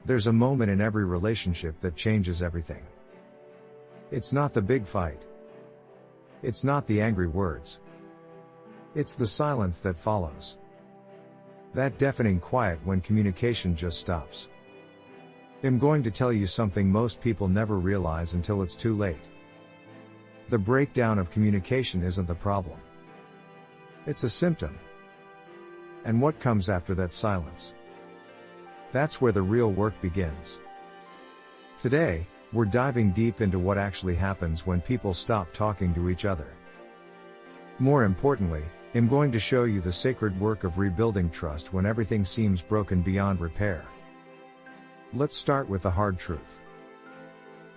There's a moment in every relationship that changes everything. It's not the big fight. It's not the angry words. It's the silence that follows. That deafening quiet when communication just stops. I'm going to tell you something most people never realize until it's too late. The breakdown of communication isn't the problem. It's a symptom. And what comes after that silence? That's where the real work begins. Today, we're diving deep into what actually happens when people stop talking to each other. More importantly, I'm going to show you the sacred work of rebuilding trust when everything seems broken beyond repair. Let's start with the hard truth.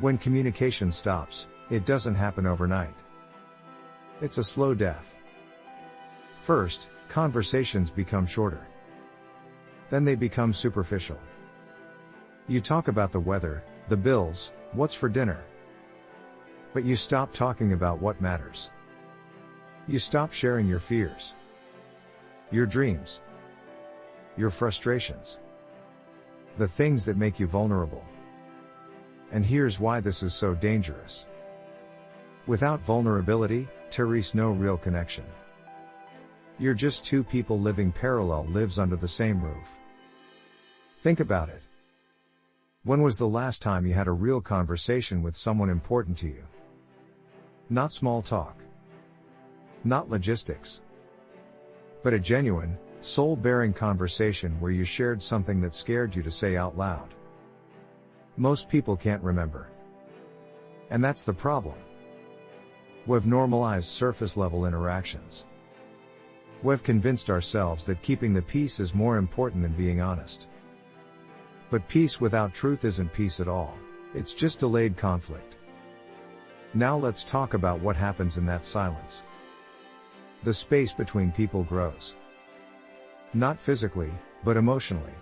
When communication stops, it doesn't happen overnight. It's a slow death. First, conversations become shorter. Then they become superficial. You talk about the weather, the bills, what's for dinner. But you stop talking about what matters. You stop sharing your fears, your dreams, your frustrations, the things that make you vulnerable. And here's why this is so dangerous. Without vulnerability, there's no real connection. You're just two people living parallel lives under the same roof. Think about it. When was the last time you had a real conversation with someone important to you? Not small talk. Not logistics. But a genuine, soul-bearing conversation where you shared something that scared you to say out loud. Most people can't remember. And that's the problem. We've normalized surface-level interactions. We've convinced ourselves that keeping the peace is more important than being honest. But peace without truth isn't peace at all. It's just delayed conflict. Now let's talk about what happens in that silence. The space between people grows. Not physically, but emotionally.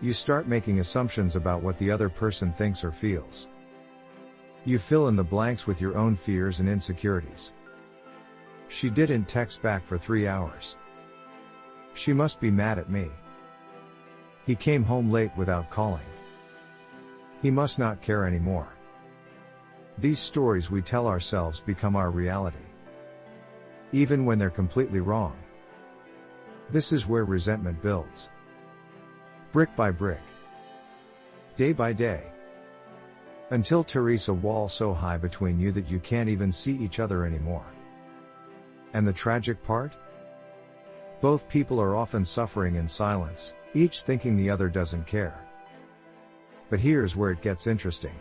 You start making assumptions about what the other person thinks or feels. You fill in the blanks with your own fears and insecurities. She didn't text back for 3 hours. She must be mad at me. He came home late without calling. He must not care anymore. These stories we tell ourselves become our reality. Even when they're completely wrong. This is where resentment builds. Brick by brick. Day by day. Until there's a wall so high between you that you can't even see each other anymore. And the tragic part? Both people are often suffering in silence, each thinking the other doesn't care. But here's where it gets interesting.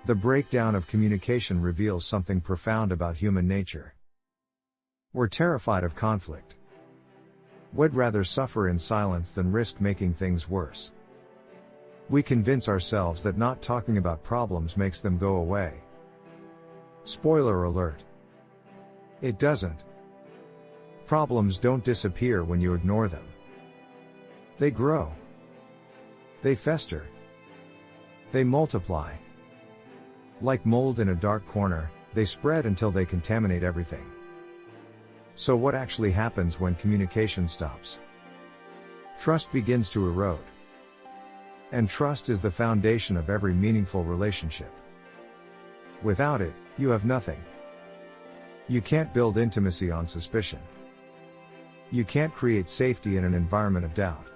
The breakdown of communication reveals something profound about human nature. We're terrified of conflict. We'd rather suffer in silence than risk making things worse. We convince ourselves that not talking about problems makes them go away. Spoiler alert. It doesn't. Problems don't disappear when you ignore them. They grow. They fester. They multiply. Like mold in a dark corner, they spread until they contaminate everything. So what actually happens when communication stops? Trust begins to erode. And trust is the foundation of every meaningful relationship. Without it, you have nothing. You can't build intimacy on suspicion. You can't create safety in an environment of doubt.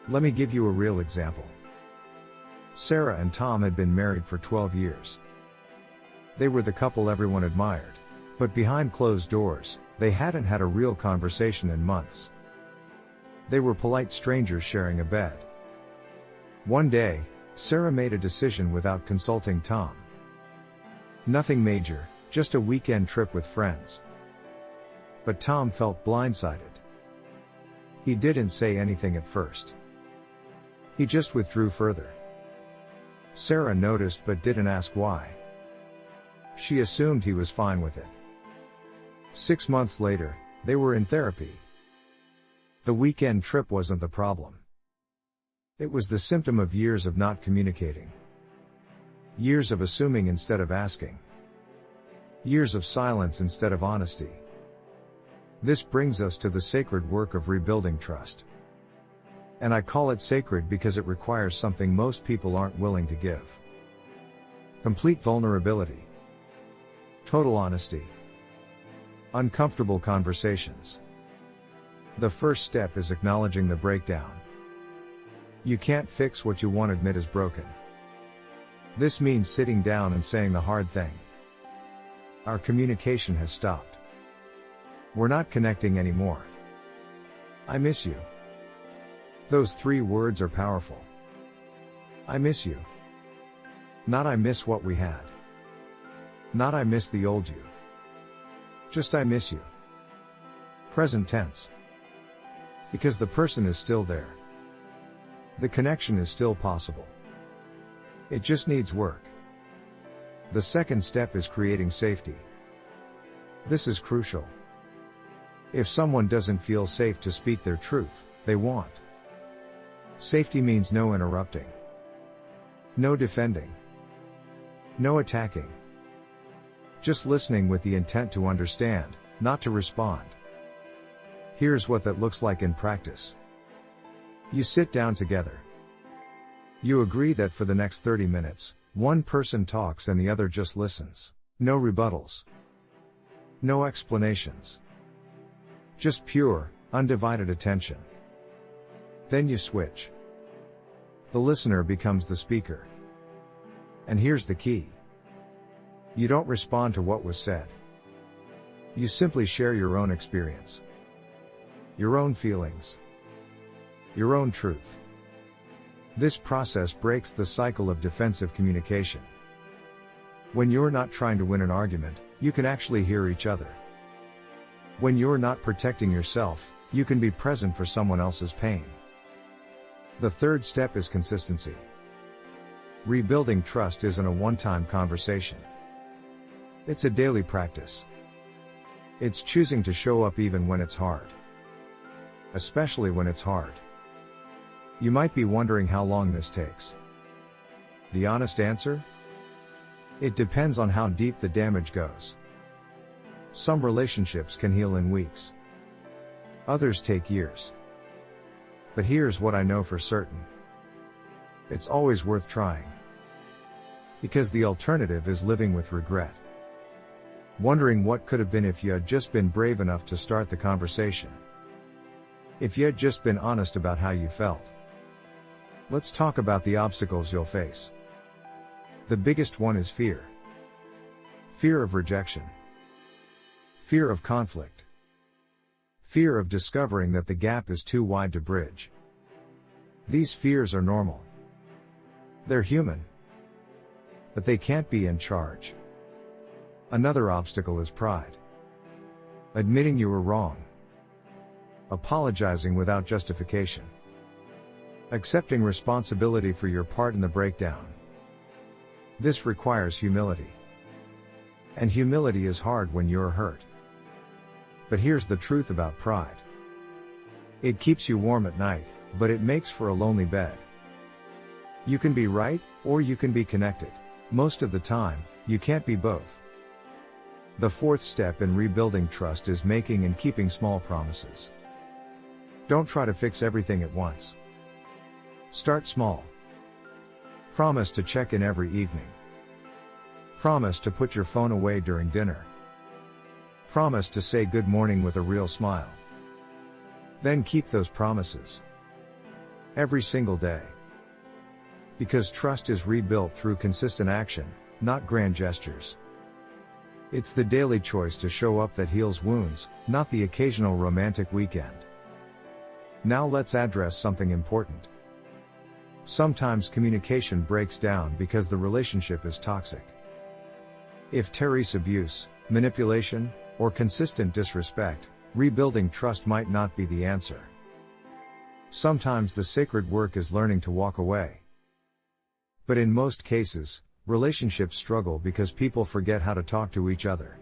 Let me give you a real example. Sarah and Tom had been married for 12 years. They were the couple everyone admired. But behind closed doors, they hadn't had a real conversation in months. They were polite strangers sharing a bed. One day, Sarah made a decision without consulting Tom. Nothing major, just a weekend trip with friends. But Tom felt blindsided. He didn't say anything at first. He just withdrew further. Sarah noticed but didn't ask why. She assumed he was fine with it. 6 months later, they were in therapy. The weekend trip wasn't the problem. It was the symptom of years of not communicating. Years of assuming instead of asking. Years of silence instead of honesty. This brings us to the sacred work of rebuilding trust. And I call it sacred because it requires something most people aren't willing to give. Complete vulnerability. Total honesty. Uncomfortable conversations. The first step is acknowledging the breakdown. You can't fix what you won't admit is broken. This means sitting down and saying the hard thing. Our communication has stopped. We're not connecting anymore. I miss you. Those 3 words are powerful. I miss you. Not I miss what we had. Not I miss the old you. Just I miss you. Present tense. Because the person is still there. The connection is still possible. It just needs work. The second step is creating safety. This is crucial. If someone doesn't feel safe to speak their truth, they won't. Safety means no interrupting. No defending. No attacking. Just listening with the intent to understand, not to respond. Here's what that looks like in practice. You sit down together. You agree that for the next 30 minutes, one person talks and the other just listens. No rebuttals. No explanations. Just pure, undivided attention. Then you switch. The listener becomes the speaker. And here's the key. You don't respond to what was said. You simply share your own experience. Your own feelings. Your own truth. This process breaks the cycle of defensive communication. When you're not trying to win an argument, you can actually hear each other. When you're not protecting yourself, you can be present for someone else's pain. The third step is consistency. Rebuilding trust isn't a one-time conversation. It's a daily practice. It's choosing to show up even when it's hard. Especially when it's hard. You might be wondering how long this takes. The honest answer? It depends on how deep the damage goes. Some relationships can heal in weeks. Others take years. But here's what I know for certain. It's always worth trying. Because the alternative is living with regret. Wondering what could have been if you had just been brave enough to start the conversation. If you had just been honest about how you felt. Let's talk about the obstacles you'll face. The biggest one is fear. Fear of rejection. Fear of conflict. Fear of discovering that the gap is too wide to bridge. These fears are normal. They're human. But they can't be in charge. Another obstacle is pride. Admitting you were wrong. Apologizing without justification. Accepting responsibility for your part in the breakdown. This requires humility. And humility is hard when you're hurt. But here's the truth about pride. It keeps you warm at night, but it makes for a lonely bed. You can be right, or you can be connected. Most of the time, you can't be both. The fourth step in rebuilding trust is making and keeping small promises. Don't try to fix everything at once. Start small. Promise to check in every evening. Promise to put your phone away during dinner. Promise to say good morning with a real smile. Then keep those promises. Every single day. Because trust is rebuilt through consistent action, not grand gestures. It's the daily choice to show up that heals wounds, not the occasional romantic weekend. Now let's address something important. Sometimes communication breaks down because the relationship is toxic. If Terry's abuse, manipulation, or consistent disrespect, rebuilding trust might not be the answer. Sometimes the sacred work is learning to walk away. But in most cases, relationships struggle because people forget how to talk to each other.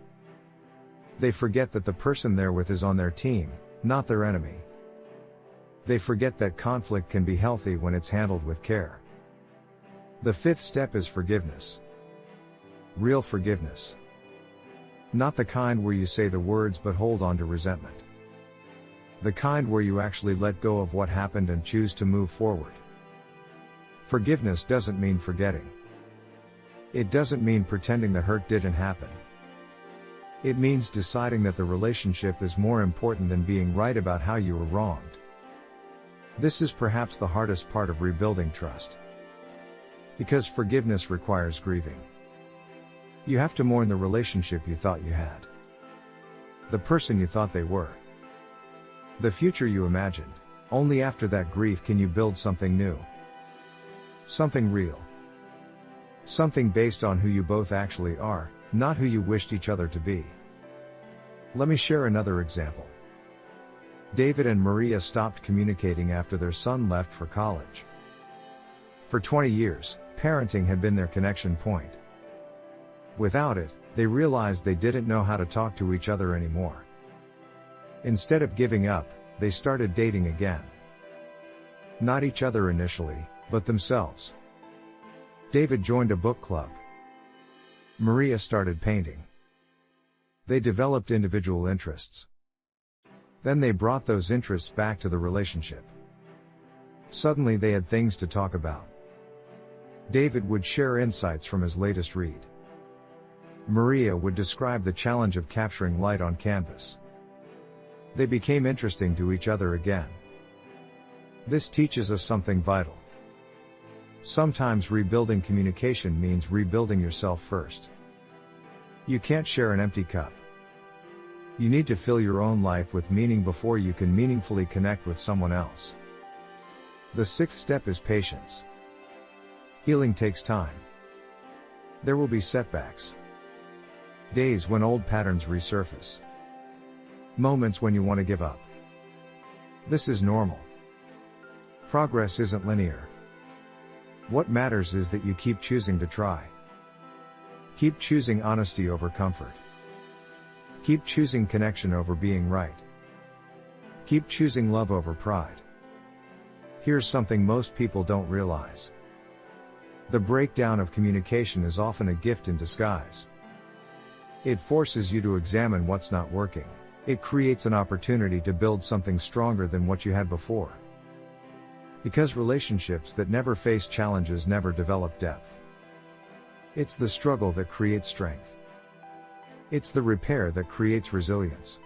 They forget that the person they're with is on their team, not their enemy. They forget that conflict can be healthy when it's handled with care. The fifth step is forgiveness. Real forgiveness. Not the kind where you say the words but hold on to resentment. The kind where you actually let go of what happened and choose to move forward. Forgiveness doesn't mean forgetting. It doesn't mean pretending the hurt didn't happen. It means deciding that the relationship is more important than being right about how you were wronged. This is perhaps the hardest part of rebuilding trust. Because forgiveness requires grieving. You have to mourn the relationship you thought you had. The person you thought they were. The future you imagined. Only after that grief can you build something new. Something real. Something based on who you both actually are, not who you wished each other to be. Let me share another example. David and Maria stopped communicating after their son left for college. For 20 years, parenting had been their connection point. Without it, they realized they didn't know how to talk to each other anymore. Instead of giving up, they started dating again. Not each other initially, but themselves. David joined a book club. Maria started painting. They developed individual interests. Then they brought those interests back to the relationship. Suddenly they had things to talk about. David would share insights from his latest read. Maria would describe the challenge of capturing light on canvas. They became interesting to each other again. This teaches us something vital. Sometimes rebuilding communication means rebuilding yourself first. You can't share an empty cup. You need to fill your own life with meaning before you can meaningfully connect with someone else. The sixth step is patience. Healing takes time. There will be setbacks. Days when old patterns resurface. Moments when you want to give up. This is normal. Progress isn't linear. What matters is that you keep choosing to try. Keep choosing honesty over comfort. Keep choosing connection over being right. Keep choosing love over pride. Here's something most people don't realize. The breakdown of communication is often a gift in disguise. It forces you to examine what's not working. It creates an opportunity to build something stronger than what you had before. Because relationships that never face challenges never develop depth. It's the struggle that creates strength. It's the repair that creates resilience.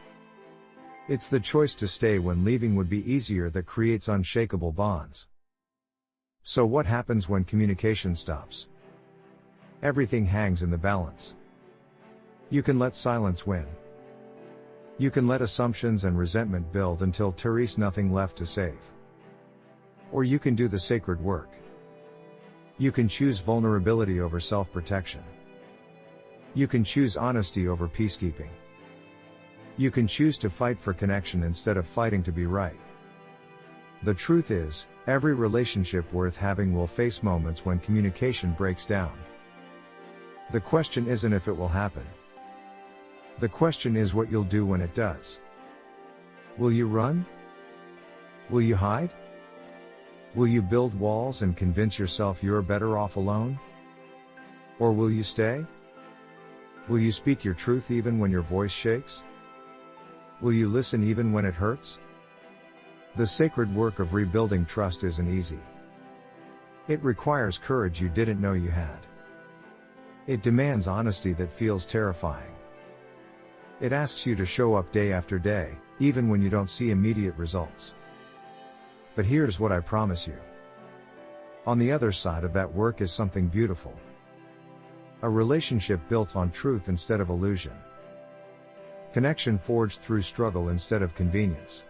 It's the choice to stay when leaving would be easier that creates unshakable bonds. So what happens when communication stops? Everything hangs in the balance. You can let silence win. You can let assumptions and resentment build until there's nothing left to save. Or you can do the sacred work. You can choose vulnerability over self-protection. You can choose honesty over peacekeeping. You can choose to fight for connection instead of fighting to be right. The truth is, every relationship worth having will face moments when communication breaks down. The question isn't if it will happen. The question is what you'll do when it does. Will you run? Will you hide? Will you build walls and convince yourself you're better off alone? Or will you stay? Will you speak your truth even when your voice shakes? Will you listen even when it hurts? The sacred work of rebuilding trust isn't easy. It requires courage you didn't know you had. It demands honesty that feels terrifying. It asks you to show up day after day, even when you don't see immediate results. But here's what I promise you. On the other side of that work is something beautiful. A relationship built on truth instead of illusion. Connection forged through struggle instead of convenience.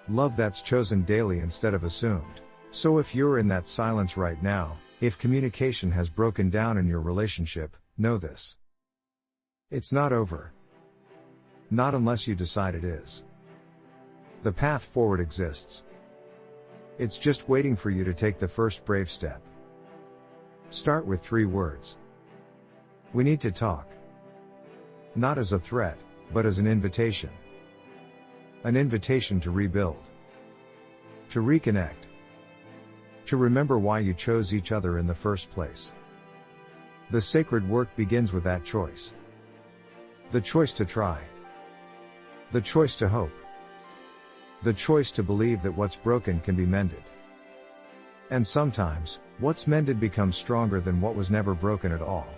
Love that's chosen daily instead of assumed. So if you're in that silence right now, if communication has broken down in your relationship, know this. It's not over. Not unless you decide it is. The path forward exists. It's just waiting for you to take the first brave step. Start with 3 words. We need to talk. Not as a threat, but as an invitation. An invitation to rebuild. To reconnect. To remember why you chose each other in the first place. The sacred work begins with that choice. The choice to try. The choice to hope. The choice to believe that what's broken can be mended. And sometimes, what's mended becomes stronger than what was never broken at all.